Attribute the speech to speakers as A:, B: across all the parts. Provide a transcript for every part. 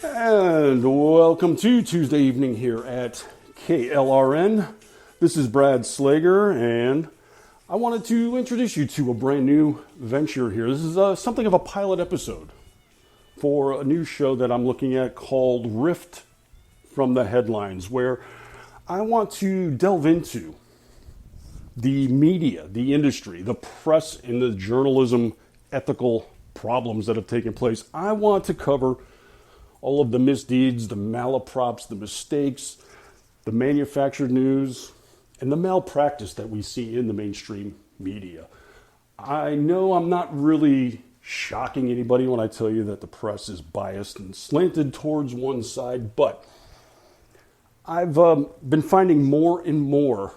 A: And welcome to Tuesday evening here at KLRN. This is Brad Slager, and I wanted to introduce you to a brand new venture here. This is something of a pilot episode for a new show that I'm looking at called Riffed from the Headlines, where I want to delve into the media, the industry, the press, and the journalism ethical problems that have taken place. I want to cover all of the misdeeds, the malaprops, the mistakes, the manufactured news, and the malpractice that we see in the mainstream media. I know I'm not really shocking anybody when I tell you that the press is biased and slanted towards one side, but I've been finding more and more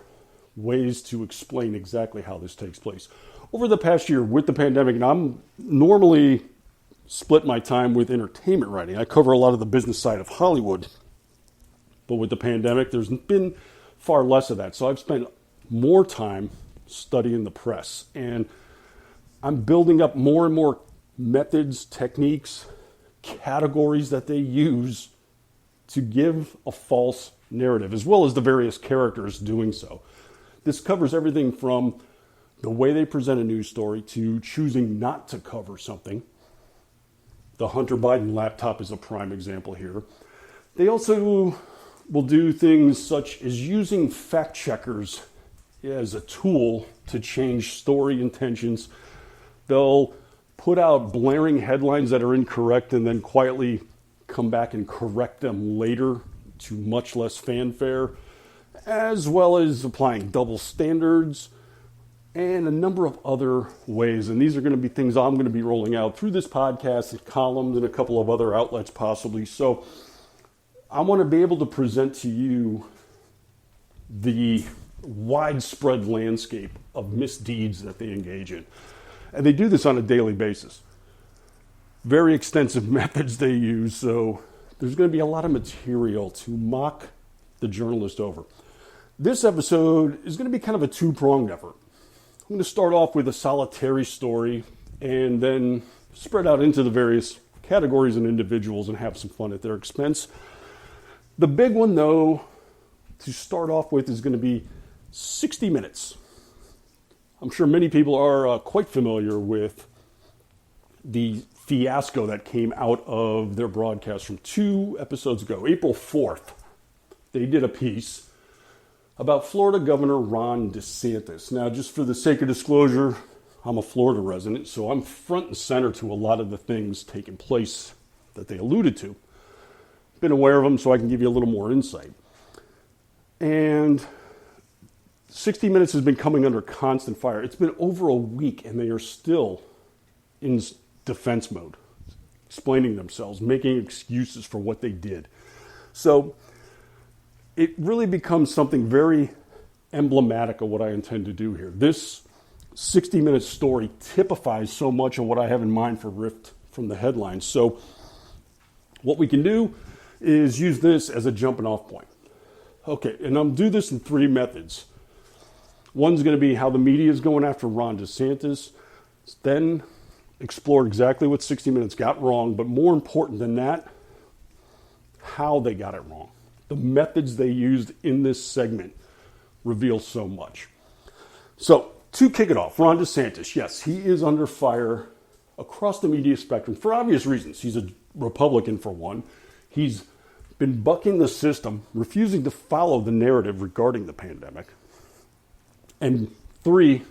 A: ways to explain exactly how this takes place. Over the past year with the pandemic, and I'm normally split my time with entertainment writing. I cover a lot of the business side of Hollywood. But with the pandemic, there's been far less of that. So I've spent more time studying the press. And I'm building up more and more methods, techniques, categories that they use to give a false narrative, as well as the various characters doing so. This covers everything from the way they present a news story to choosing not to cover something. The Hunter Biden laptop is a prime example here. They also will do things such as using fact checkers as a tool to change story intentions. They'll put out blaring headlines that are incorrect and then quietly come back and correct them later to much less fanfare, as well as applying double standards and a number of other ways. And these are going to be things I'm going to be rolling out through this podcast and columns and a couple of other outlets possibly. So I want to be able to present to you the widespread landscape of misdeeds that they engage in. And they do this on a daily basis. Very extensive methods they use. So there's going to be a lot of material to mock the journalist over. This episode is going to be kind of a two-pronged effort. I'm going to start off with a solitary story and then spread out into the various categories and individuals and have some fun at their expense. The big one, though, to start off with is going to be 60 Minutes. I'm sure many people are quite familiar with the fiasco that came out of their broadcast from 2 episodes ago. April 4th, they did a piece about Florida Governor Ron Desantis. Now, just for the sake of disclosure, I'm a Florida resident, so I'm front and center to a lot of the things taking place that they alluded to. Been aware of them, so I can give you a little more insight. And 60 Minutes has been coming under constant fire. It's been over a week, and they are still in defense mode, explaining themselves, making excuses for what they did. So it really becomes something very emblematic of what I intend to do here. This 60-minute story typifies so much of what I have in mind for Riffed from the Headlines. So what we can do is use this as a jumping off point. Okay, and I'll do this in 3 methods. One's going to be how the media is going after Ron DeSantis, then explore exactly what 60 Minutes got wrong, but more important than that, how they got it wrong. The methods they used in this segment reveal so much. So, to kick it off, Ron DeSantis, yes, he is under fire across the media spectrum for obvious reasons. He's a Republican, for one. He's been bucking the system, refusing to follow the narrative regarding the pandemic. And 3,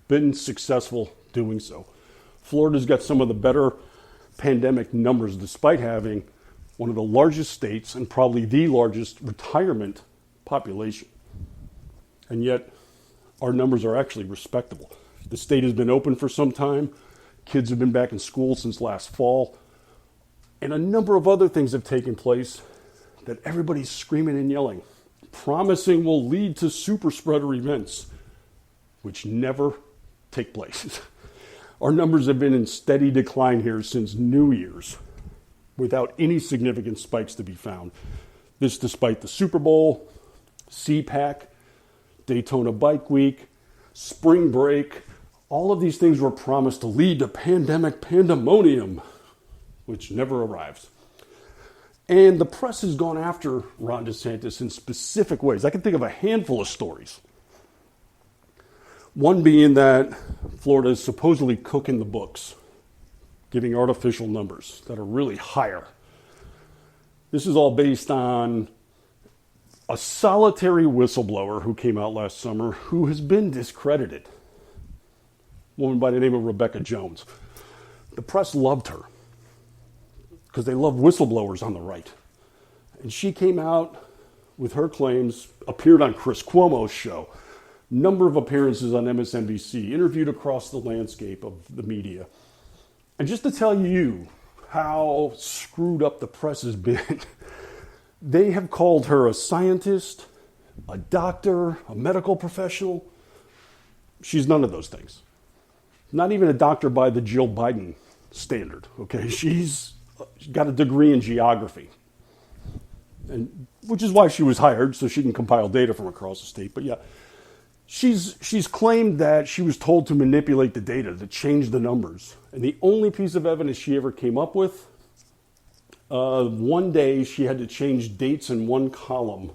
A: been successful doing so. Florida's got some of the better pandemic numbers, despite having one of the largest states and probably the largest retirement population. And yet, our numbers are actually respectable. The state has been open for some time. Kids have been back in school since last fall. And a number of other things have taken place that everybody's screaming and yelling, promising will lead to super spreader events, which never take place. Our numbers have been in steady decline here since New Year's, without any significant spikes to be found. This despite the Super Bowl, CPAC, Daytona Bike Week, spring break. All of these things were promised to lead to pandemic pandemonium, which never arrives. And the press has gone after Ron DeSantis in specific ways. I can think of a handful of stories. One being that Florida is supposedly cooking the books, giving artificial numbers that are really higher. This is all based on a solitary whistleblower who came out last summer who has been discredited. A woman by the name of Rebecca Jones. The press loved her because they love whistleblowers on the right. And she came out with her claims, appeared on Chris Cuomo's show, number of appearances on MSNBC, interviewed across the landscape of the media. And just to tell you how screwed up the press has been, they have called her a scientist, a doctor, a medical professional. She's none of those things. Not even a doctor by the Jill Biden standard, okay? She's got a degree in geography, and which is why she was hired, so she can compile data from across the state. But yeah, she's claimed that she was told to manipulate the data, to change the numbers. And the only piece of evidence she ever came up with, one day she had to change dates in one column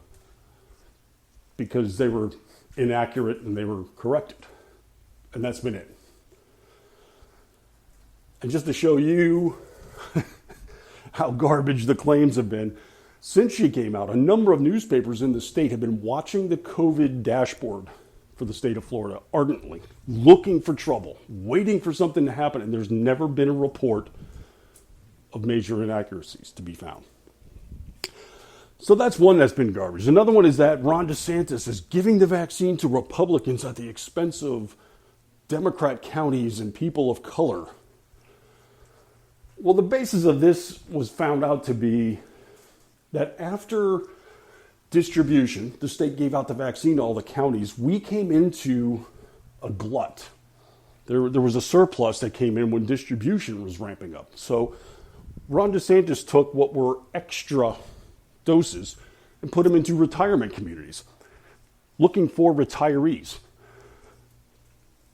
A: because they were inaccurate and they were corrected. And that's been it. And just to show you how garbage the claims have been, since she came out, a number of newspapers in the state have been watching the COVID dashboard for the state of Florida ardently, looking for trouble, waiting for something to happen, and there's never been a report of major inaccuracies to be found. So that's one that's been garbage. Another one is that Ron DeSantis is giving the vaccine to Republicans at the expense of Democrat counties and people of color. Well, the basis of this was found out to be that after distribution, the state gave out the vaccine to all the counties, we came into a glut. There was a surplus that came in when distribution was ramping up. So Ron DeSantis took what were extra doses and put them into retirement communities, looking for retirees.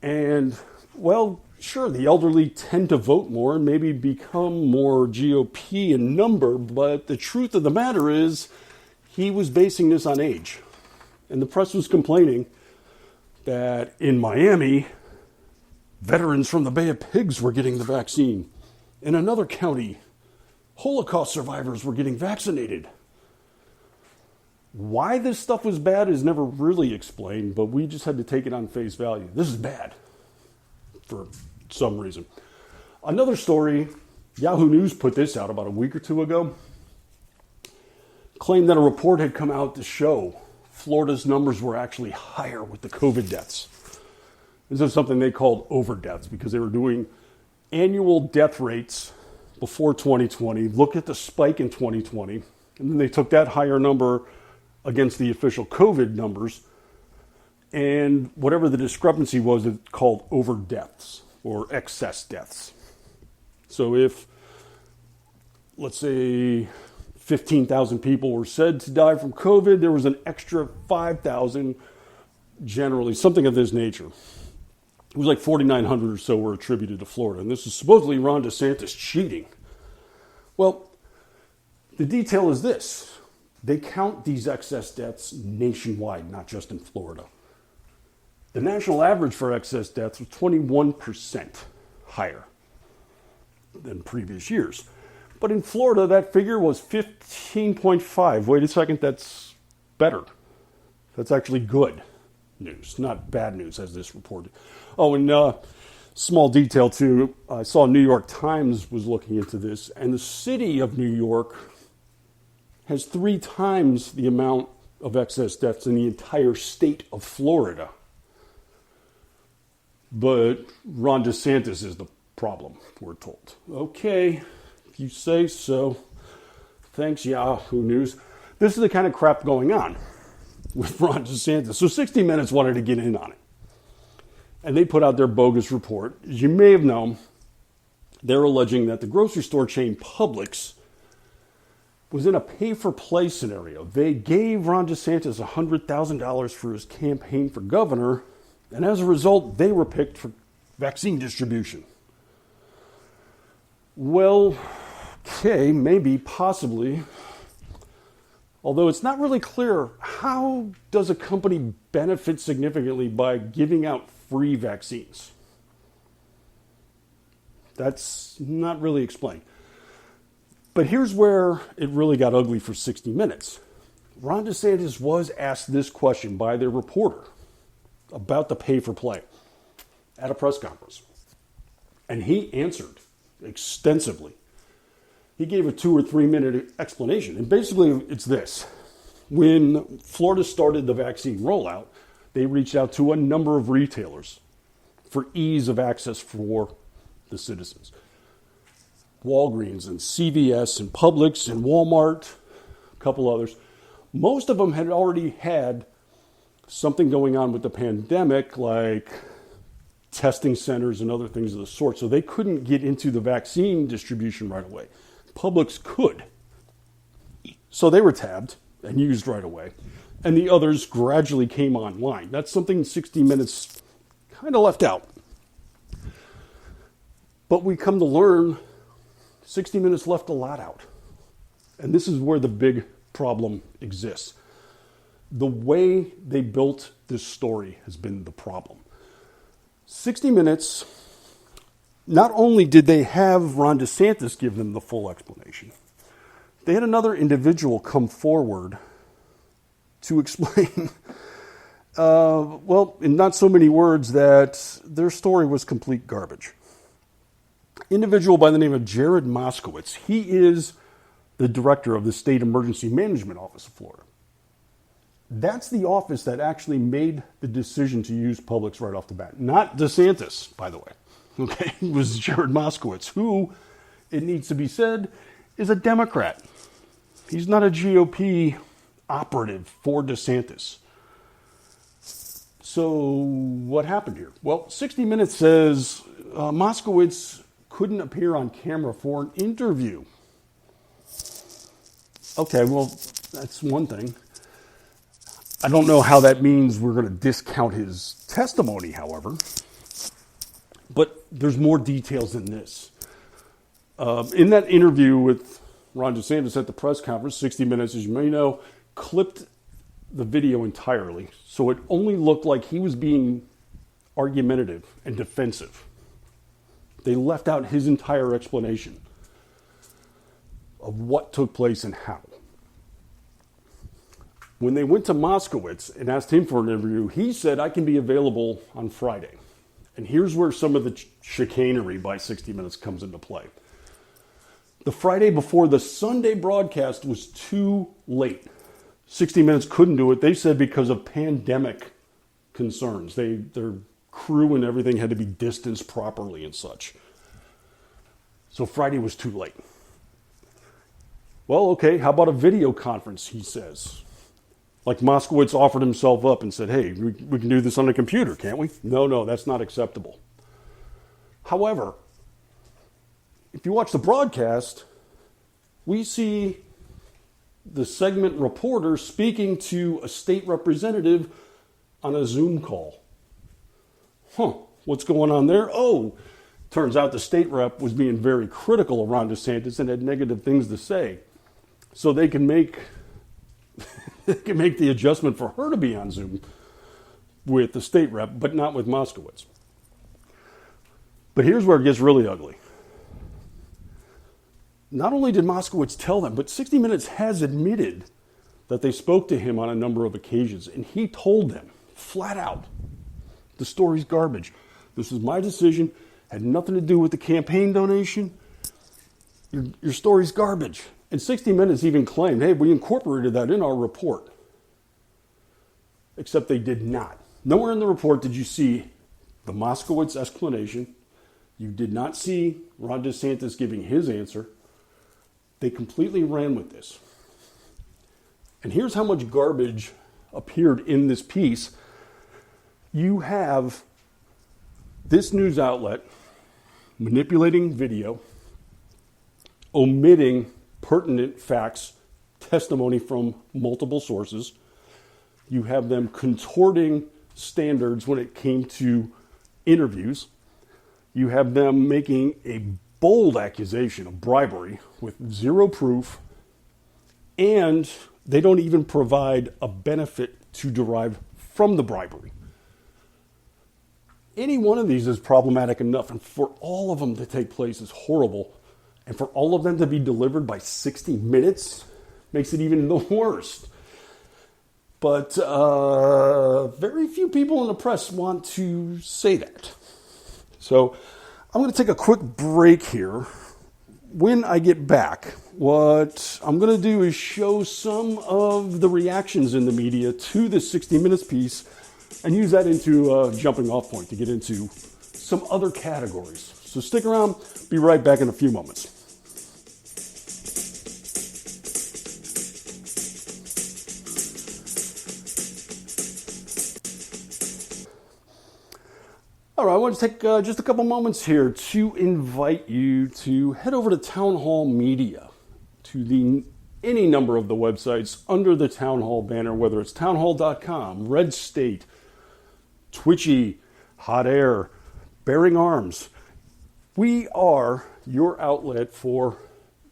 A: And, well, sure, the elderly tend to vote more and maybe become more GOP in number, but the truth of the matter is he was basing this on age. And the press was complaining that in Miami, veterans from the Bay of Pigs were getting the vaccine. In another county, Holocaust survivors were getting vaccinated. Why this stuff was bad is never really explained, but we just had to take it on face value. This is bad for some reason. Another story, Yahoo News put this out about a week or two ago, claimed that a report had come out to show Florida's numbers were actually higher with the COVID deaths. This is something they called over deaths because they were doing annual death rates before 2020, look at the spike in 2020, and then they took that higher number against the official COVID numbers, and whatever the discrepancy was, it's called over deaths or excess deaths. So if, let's say, 15,000 people were said to die from COVID, there was an extra 5,000, generally, something of this nature. It was like 4,900 or so were attributed to Florida, and this is supposedly Ron DeSantis cheating. Well, the detail is this. They count these excess deaths nationwide, not just in Florida. The national average for excess deaths was 21% higher than previous years. But in Florida, that figure was 15.5. Wait a second, that's better. That's actually good news, not bad news, as this reported. Oh, and small detail too, I saw New York Times was looking into this, and the city of New York has 3 times the amount of excess deaths in the entire state of Florida. But Ron DeSantis is the problem, we're told. Okay, if you say so. Thanks, Yahoo News. This is the kind of crap going on with Ron DeSantis. So 60 Minutes wanted to get in on it. And they put out their bogus report. As you may have known, they're alleging that the grocery store chain Publix was in a pay-for-play scenario. They gave Ron DeSantis $100,000 for his campaign for governor, and as a result, they were picked for vaccine distribution. Well, okay, maybe, possibly, Although it's not really clear, how does a company benefit significantly by giving out free vaccines? That's not really explained. But here's where it really got ugly for 60 Minutes. Ron DeSantis was asked this question by their reporter about the pay for play at a press conference. And he answered extensively. He gave a 2 or 3 minute explanation. And basically it's this. When Florida started the vaccine rollout, they reached out to a number of retailers for ease of access for the citizens. Walgreens and CVS and Publix and Walmart, a couple others. Most of them had already had something going on with the pandemic, like testing centers and other things of the sort. So they couldn't get into the vaccine distribution right away. Publix could. So they were tabbed and used right away. And the others gradually came online. That's something 60 Minutes kind of left out. But we come to learn 60 Minutes left a lot out. And this is where the big problem exists. The way they built this story has been the problem. 60 Minutes, not only did they have Ron DeSantis give them the full explanation, they had another individual come forward to explain, in not so many words, that their story was complete garbage. Individual by the name of Jared Moskowitz. He is the director of the State Emergency Management Office of Florida. That's the office that actually made the decision to use Publix right off the bat. Not DeSantis, by the way. Okay, it was Jared Moskowitz, who, it needs to be said, is a Democrat. He's not a GOP operative for DeSantis. So what happened here? Well, 60 Minutes says Moskowitz couldn't appear on camera for an interview. Okay, well, that's one thing. I don't know how that means we're going to discount his testimony, however. But there's more details than this. In that interview with Ron DeSantis at the press conference, 60 Minutes, as you may know, clipped the video entirely. So it only looked like he was being argumentative and defensive. They left out his entire explanation of what took place and how. When they went to Moskowitz and asked him for an interview, he said, I can be available on Friday. And here's where some of the chicanery by 60 Minutes comes into play. The Friday before the Sunday broadcast was too late. 60 Minutes couldn't do it, they said, because of pandemic concerns. Their crew and everything had to be distanced properly and such. So Friday was too late. Well, okay, how about a video conference, he says. Like Moskowitz offered himself up and said, hey, we can do this on a computer, can't we? No, that's not acceptable. However, if you watch the broadcast, we see the segment reporter speaking to a state representative on a Zoom call. What's going on there? Oh, turns out the state rep was being very critical of Ron DeSantis and had negative things to say. So they can make the adjustment for her to be on Zoom with the state rep, but not with Moskowitz. But here's where it gets really ugly. Not only did Moskowitz tell them, but 60 Minutes has admitted that they spoke to him on a number of occasions, and he told them flat out, the story's garbage. This is my decision, had nothing to do with the campaign donation. Your story's garbage. And 60 Minutes even claimed, hey, we incorporated that in our report. Except they did not. Nowhere in the report did you see the Moskowitz explanation. You did not see Ron DeSantis giving his answer. They completely ran with this. And here's how much garbage appeared in this piece. You have this news outlet manipulating video, omitting pertinent facts, testimony from multiple sources. You have them contorting standards when it came to interviews. You have them making a bold accusation of bribery with zero proof and They don't even provide a benefit to derive from the bribery. Any one of these is problematic enough, and for all of them to take place is horrible, and for all of them to be delivered by 60 minutes makes it even the worst. But very few people in the press want to say that. So I'm going to take a quick break here. When I get back, what I'm going to do is show some of the reactions in the media to this 60 Minutes piece and use that into a jumping off point to get into some other categories. So stick around, be right back in a few moments. All right, I want to take just a couple moments here to invite you to head over to Town Hall Media, to any number of the websites under the Town Hall banner, whether it's townhall.com, Red State, Twitchy, Hot Air, Bearing Arms. We are your outlet for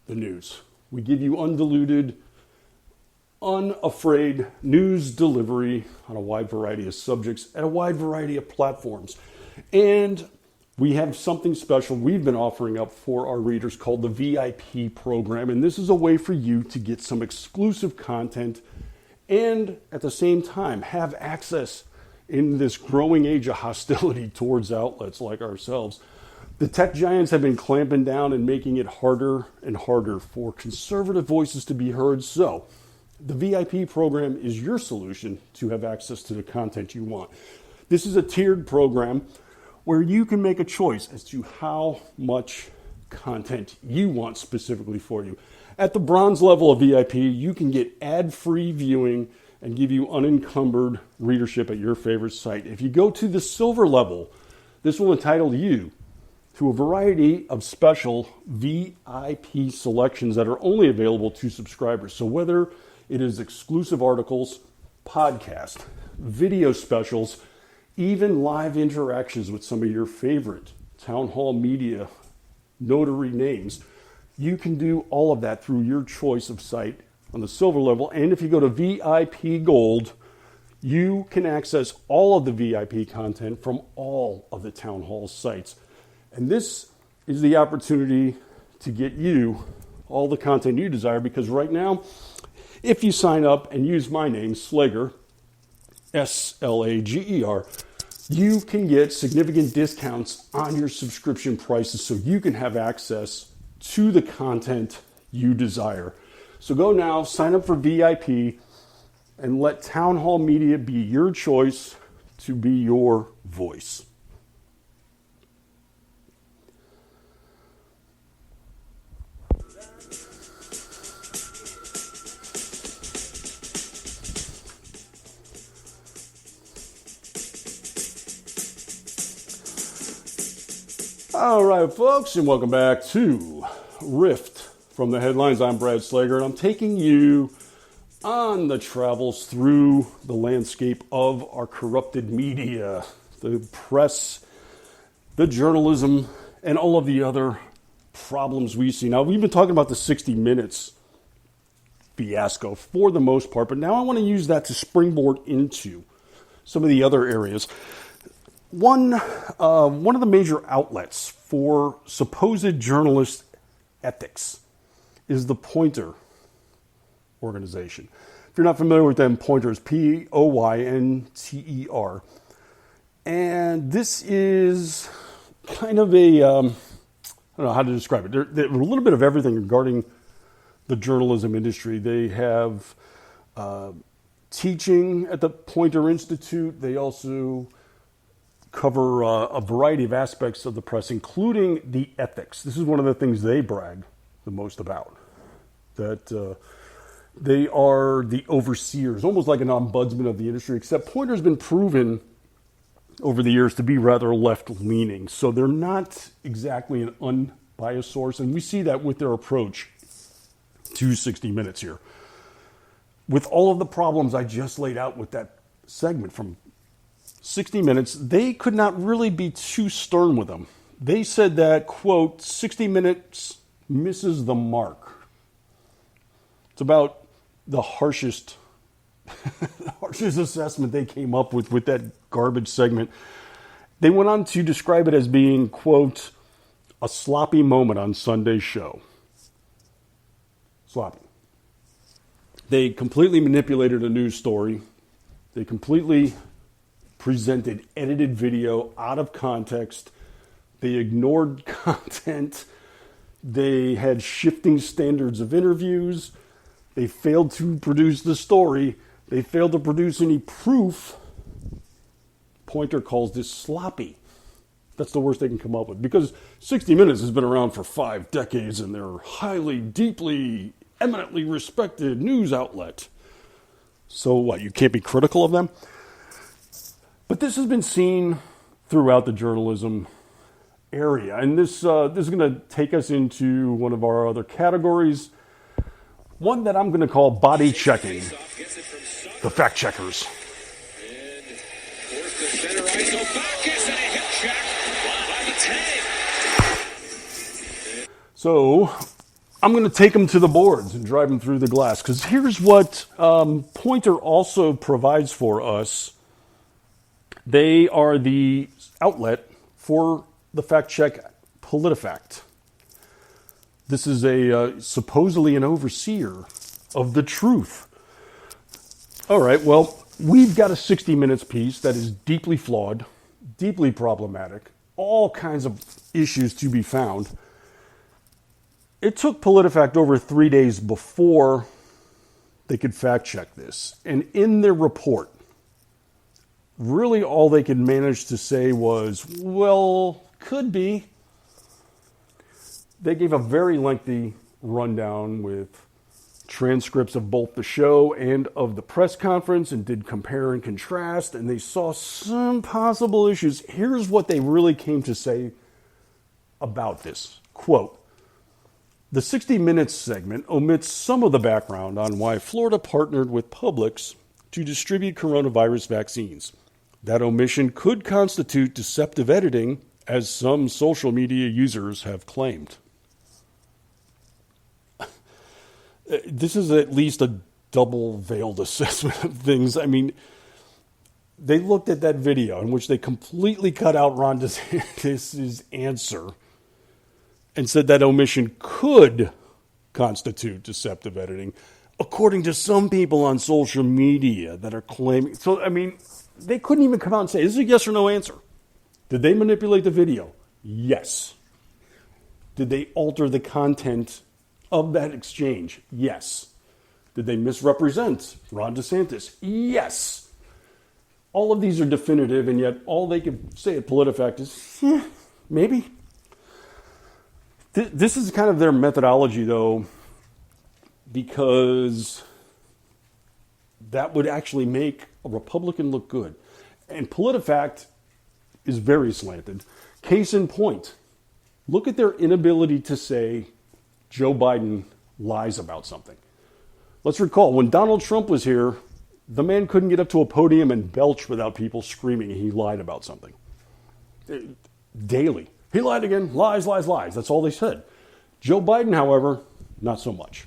A: the news. We give you undiluted, unafraid news delivery on a wide variety of subjects at a wide variety of platforms. And we have something special we've been offering up for our readers called the VIP program. And this is a way for you to get some exclusive content and at the same time have access in this growing age of hostility towards outlets like ourselves. The tech giants have been clamping down and making it harder and harder for conservative voices to be heard. So the VIP program is your solution to have access to the content you want. This is a tiered program where you can make a choice as to how much content you want specifically for you. At the bronze level of VIP, you can get ad-free viewing and give you unencumbered readership at your favorite site. If you go to the silver level, this will entitle you to a variety of special VIP selections that are only available to subscribers. So whether it is exclusive articles, podcast, video specials, even live interactions with some of your favorite Town Hall Media notary names, you can do all of that through your choice of site on the silver level. And if you go to VIP Gold, you can access all of the VIP content from all of the Town Hall sites. And this is the opportunity to get you all the content you desire, because right now, if you sign up and use my name, Slager, Slager, you can get significant discounts on your subscription prices so you can have access to the content you desire. So go now, sign up for VIP, and let Town Hall Media be your choice to be your voice. All right, folks, and welcome back to Riffed from the Headlines. I'm Brad Slager, and I'm taking you on the travels through the landscape of our corrupted media, the press, the journalism, and all of the other problems we see. Now, we've been talking about the 60 Minutes fiasco for the most part, but now I want to use that to springboard into some of the other areas. One of the major outlets for supposed journalist ethics is the Poynter organization. If you're not familiar with them, Poynter is Poynter. And this is kind of a, I don't know how to describe it. They're a little bit of everything regarding the journalism industry. They have teaching at the Poynter Institute. They also cover a variety of aspects of the press, including the ethics. This is one of the things they brag the most about, that they are the overseers, almost like an ombudsman of the industry, except Poynter's been proven over the years to be rather left-leaning. So they're not exactly an unbiased source, and we see that with their approach to 60 Minutes here. With all of the problems I just laid out with that segment from 60 Minutes, they could not really be too stern with them. They said that, quote, 60 Minutes misses the mark. It's about the harshest assessment they came up with that garbage segment. They went on to describe it as being, quote, a sloppy moment on Sunday's show. Sloppy. They completely manipulated a news story. They completely presented edited video out of context. They ignored content. They had shifting standards of interviews. They failed to produce the story. They failed to produce any proof. Pointer calls this sloppy. That's the worst they can come up with. Because 60 Minutes has been around for 5 decades and they're highly, deeply, eminently respected news outlet. So what, you can't be critical of them? But this has been seen throughout the journalism area. And this is going to take us into one of our other categories. One that I'm going to call body checking. The fact checkers. So I'm going to take them to the boards and drive them through the glass. Because here's what Pointer also provides for us. They are the outlet for the fact check PolitiFact. This is supposedly an overseer of the truth. All right, well, we've got a 60 Minutes piece that is deeply flawed, deeply problematic, all kinds of issues to be found. It took PolitiFact over 3 days before they could fact check this. And in their report, really all they could manage to say was, well, could be. They gave a very lengthy rundown with transcripts of both the show and of the press conference and did compare and contrast, and they saw some possible issues. Here's what they really came to say about this. Quote, the 60 Minutes segment omits some of the background on why Florida partnered with Publix to distribute coronavirus vaccines. That omission could constitute deceptive editing, as some social media users have claimed. This is at least a double-veiled assessment of things. I mean, they looked at that video in which they completely cut out Ron DeSantis' answer and said that omission could constitute deceptive editing, according to some people on social media that are claiming. So, I mean, they couldn't even come out and say, is it a yes or no answer? Did they manipulate the video? Yes. Did they alter the content of that exchange? Yes. Did they misrepresent Ron DeSantis? Yes. All of these are definitive, and yet all they can say at PolitiFact is, maybe. This is kind of their methodology, though, because that would actually make a Republican look good. And PolitiFact is very slanted. Case in point, look at their inability to say Joe Biden lies about something. Let's recall, when Donald Trump was here, the man couldn't get up to a podium and belch without people screaming he lied about something. Daily. He lied again. Lies, lies, lies. That's all they said. Joe Biden, however, not so much.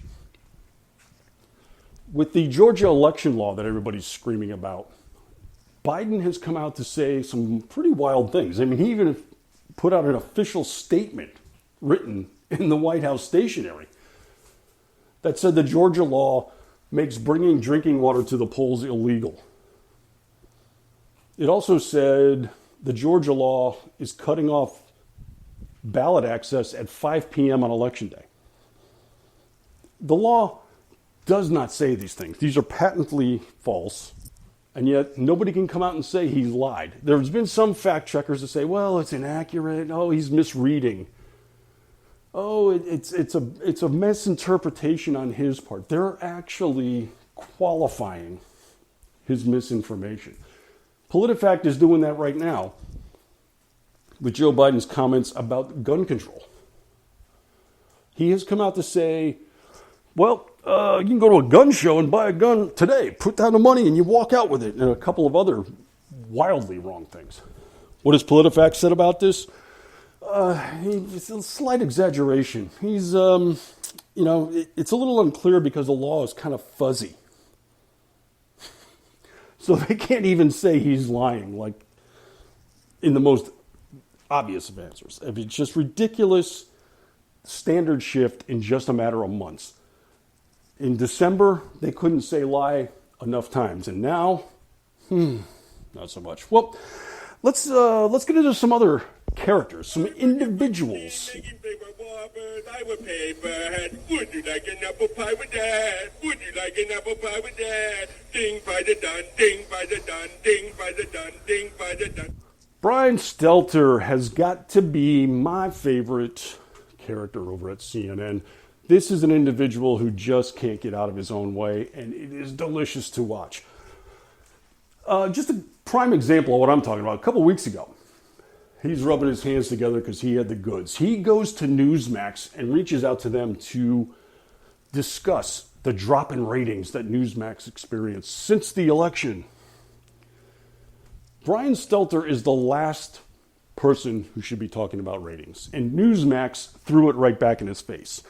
A: With the Georgia election law that everybody's screaming about, Biden has come out to say some pretty wild things. I mean, he even put out an official statement written in the White House stationery that said the Georgia law makes bringing drinking water to the polls illegal. It also said the Georgia law is cutting off ballot access at 5 p.m. on Election Day. The law does not say these things. These are patently false. And yet, nobody can come out and say he lied. There's been some fact checkers that say, well, it's inaccurate. Oh, he's misreading. Oh, it's a misinterpretation on his part. They're actually qualifying his misinformation. PolitiFact is doing that right now with Joe Biden's comments about gun control. He has come out to say, well, you can go to a gun show and buy a gun today. Put down the money and you walk out with it. And a couple of other wildly wrong things. What has PolitiFact said about this? It's a slight exaggeration. He's it's a little unclear because the law is kind of fuzzy. So they can't even say he's lying, like in the most obvious of answers. I mean, it's just ridiculous standard shift in just a matter of months. In December, they couldn't say lie enough times, and now, not so much. Well, let's get into some other characters, some individuals.
B: Would you like an apple pie with that? Would you like an apple pie with that? Ding by the dun, ding by the dun, ding by the dun, ding by the dun.
A: Brian Stelter has got to be my favorite character over at CNN. This is an individual who just can't get out of his own way, and it is delicious to watch. Just a prime example of what I'm talking about. A couple weeks ago, he's rubbing his hands together because he had the goods. He goes to Newsmax and reaches out to them to discuss the drop in ratings that Newsmax experienced since the election. Brian Stelter is the last person who should be talking about ratings, and Newsmax threw it right back in his face.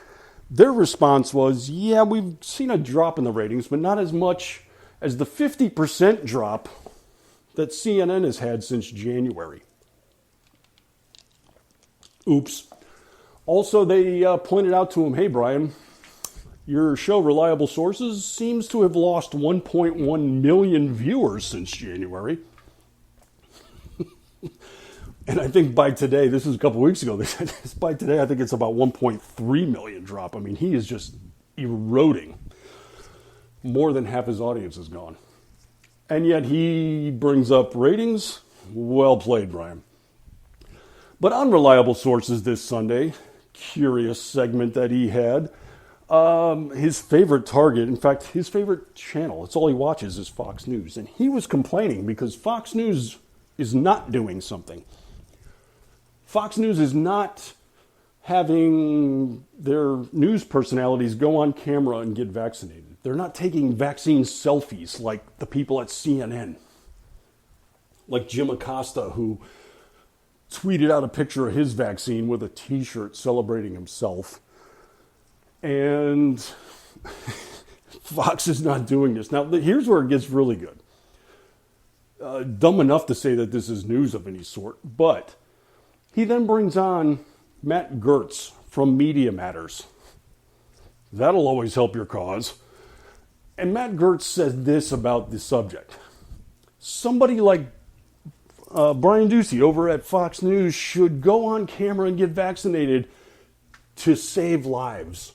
A: Their response was, yeah, we've seen a drop in the ratings, but not as much as the 50% drop that CNN has had since January. Oops. Also, they pointed out to him, hey, Brian, your show, Reliable Sources, seems to have lost 1.1 million viewers since January. And I think by today, this is a couple weeks ago, they said by today, I think it's about 1.3 million drop. I mean, he is just eroding. More than half his audience is gone. And yet he brings up ratings. Well played, Brian. But on Reliable Sources this Sunday, curious segment that he had, his favorite target, in fact, his favorite channel, it's all he watches is Fox News. And he was complaining because Fox News is not doing something. Fox News is not having their news personalities go on camera and get vaccinated. They're not taking vaccine selfies like the people at CNN. Like Jim Acosta, who tweeted out a picture of his vaccine with a t-shirt celebrating himself. And Fox is not doing this. Now, here's where it gets really good. Dumb enough to say that this is news of any sort, but he then brings on Matt Gertz from Media Matters. That'll always help your cause. And Matt Gertz said this about the subject. Somebody like Brian Ducey over at Fox News should go on camera and get vaccinated to save lives.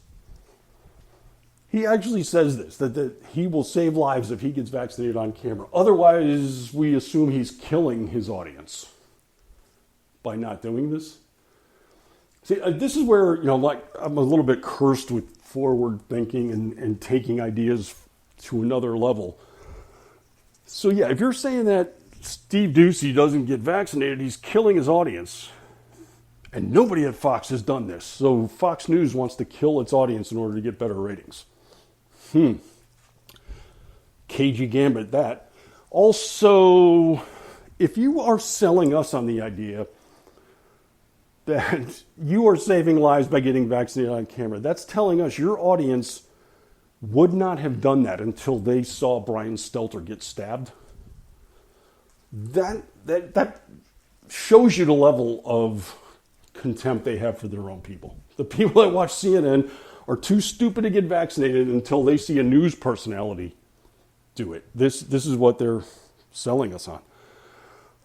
A: He actually says this, that he will save lives if he gets vaccinated on camera. Otherwise, we assume he's killing his audience by not doing this. See, this is where, like I'm a little bit cursed with forward thinking and taking ideas to another level. So yeah, if you're saying that Steve Ducey doesn't get vaccinated, he's killing his audience. And nobody at Fox has done this. So Fox News wants to kill its audience in order to get better ratings. Cagey gambit that. Also, if you are selling us on the idea that you are saving lives by getting vaccinated on camera, that's telling us your audience would not have done that until they saw Brian Stelter get stabbed. That shows you the level of contempt they have for their own people. The people that watch CNN are too stupid to get vaccinated until they see a news personality do it. This is what they're selling us on.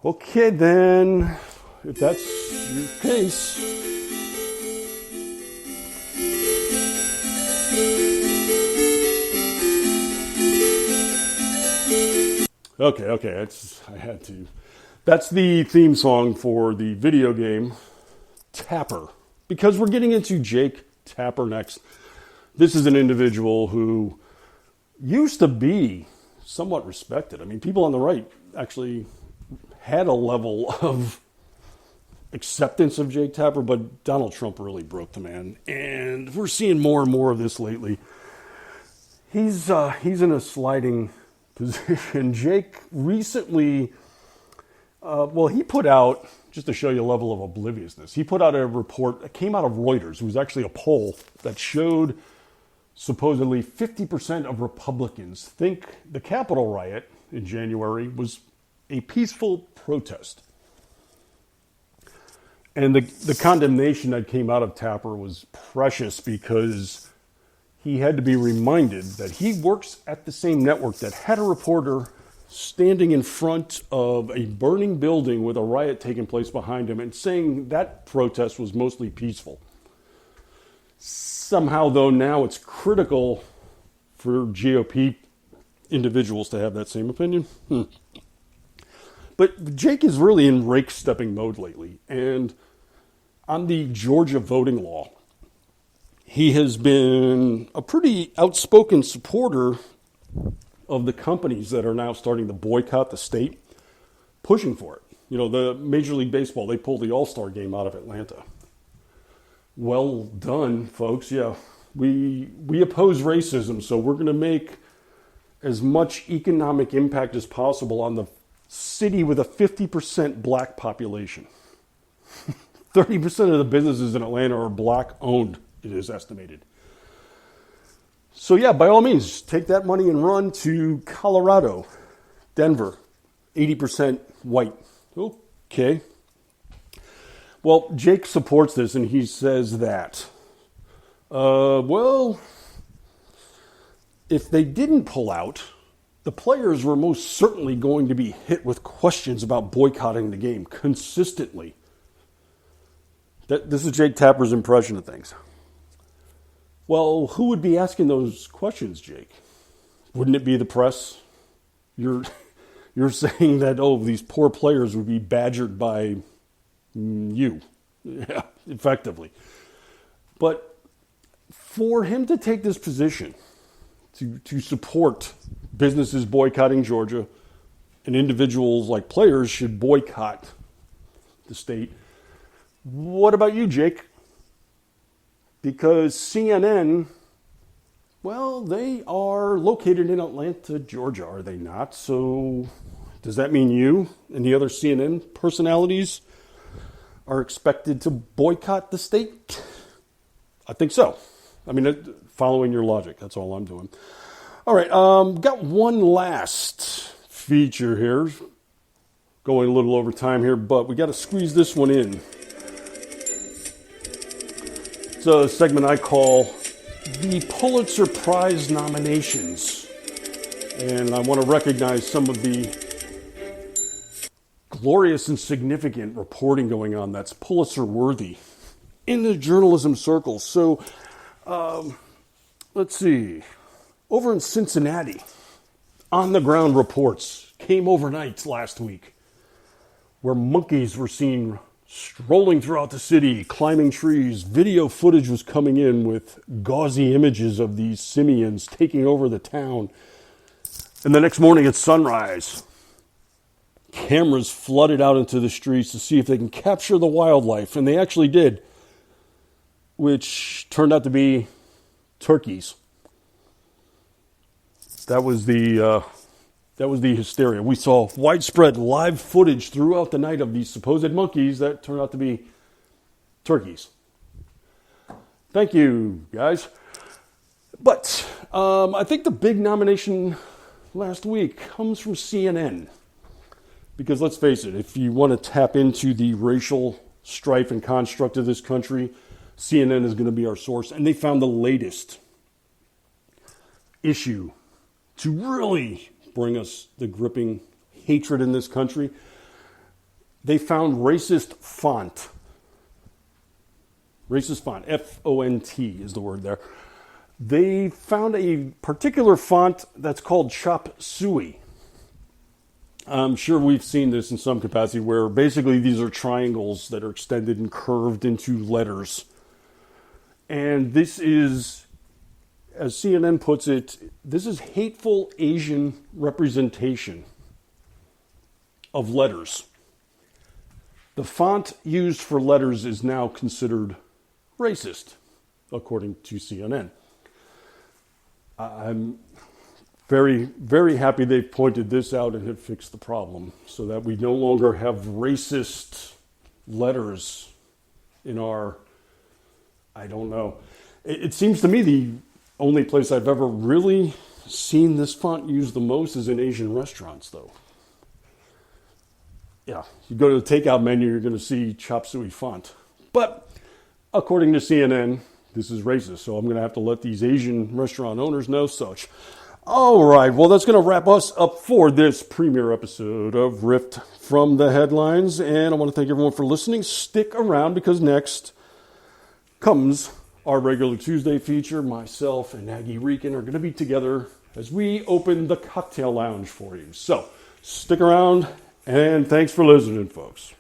A: Okay, then, if that's your case. Okay, I had to. That's the theme song for the video game Tapper. Because we're getting into Jake Tapper next. This is an individual who used to be somewhat respected. I mean, people on the right actually had a level of acceptance of Jake Tapper, but Donald Trump really broke the man. And we're seeing more and more of this lately. He's in a sliding position. Jake recently, he put out, just to show you a level of obliviousness, he put out a report that came out of Reuters. It was actually a poll that showed supposedly 50% of Republicans think the Capitol riot in January was a peaceful protest. And the condemnation that came out of Tapper was precious because he had to be reminded that he works at the same network that had a reporter standing in front of a burning building with a riot taking place behind him and saying that protest was mostly peaceful. Somehow, though, now it's critical for GOP individuals to have that same opinion. But Jake is really in rake-stepping mode lately. And on the Georgia voting law, he has been a pretty outspoken supporter of the companies that are now starting to boycott the state, pushing for it. You know, the Major League Baseball, they pulled the All-Star game out of Atlanta. Well done, folks. Yeah, we oppose racism, so we're going to make as much economic impact as possible on the city with a 50% black population. 30% of the businesses in Atlanta are black-owned, it is estimated. So yeah, by all means, take that money and run to Colorado, Denver, 80% white. Okay. Well, Jake supports this, and he says that, well, if they didn't pull out, the players were most certainly going to be hit with questions about boycotting the game consistently. This is Jake Tapper's impression of things. Well, who would be asking those questions, Jake? Wouldn't it be the press? You're saying that, these poor players would be badgered by you. Yeah, effectively. But for him to take this position, to support businesses boycotting Georgia, and individuals like players should boycott the state. What about you, Jake? Because CNN, well, they are located in Atlanta, Georgia, are they not? So does that mean you and the other CNN personalities are expected to boycott the state? I think so. I mean, following your logic, that's all I'm doing. All right, got one last feature here. Going a little over time here, but we got to squeeze this one in. It's a segment I call the Pulitzer Prize nominations. And I want to recognize some of the glorious and significant reporting going on that's Pulitzer-worthy in the journalism circles. So, let's see. Over in Cincinnati, on-the-ground reports came overnight last week where monkeys were seen strolling throughout the city, climbing trees. Video footage was coming in with gauzy images of these simians taking over the town. And the next morning at sunrise, cameras flooded out into the streets to see if they can capture the wildlife. And they actually did, which turned out to be turkeys. That was the hysteria. We saw widespread live footage throughout the night of these supposed monkeys that turned out to be turkeys. Thank you, guys. But I think the big nomination last week comes from CNN. Because let's face it, if you want to tap into the racial strife and construct of this country, CNN is going to be our source. And they found the latest issue to really bring us the gripping hatred in this country. They found racist font. Racist font, F-O-N-T is the word there. They found a particular font that's called Chop Suey. I'm sure we've seen this in some capacity where basically these are triangles that are extended and curved into letters. And this is, as CNN puts it, this is hateful Asian representation of letters. The font used for letters is now considered racist, according to CNN. I'm very, very happy they've pointed this out and have fixed the problem so that we no longer have racist letters in our, I don't know. It seems to me Only place I've ever really seen this font used the most is in Asian restaurants, though. Yeah, you go to the takeout menu, you're going to see chop suey font. But according to CNN, this is racist, so I'm going to have to let these Asian restaurant owners know such. All right, well, that's going to wrap us up for this premiere episode of Riffed from the Headlines. And I want to thank everyone for listening. Stick around because next comes our regular Tuesday feature. Myself and Aggie Reekin are going to be together as we open the cocktail lounge for you. So stick around, and thanks for listening, folks.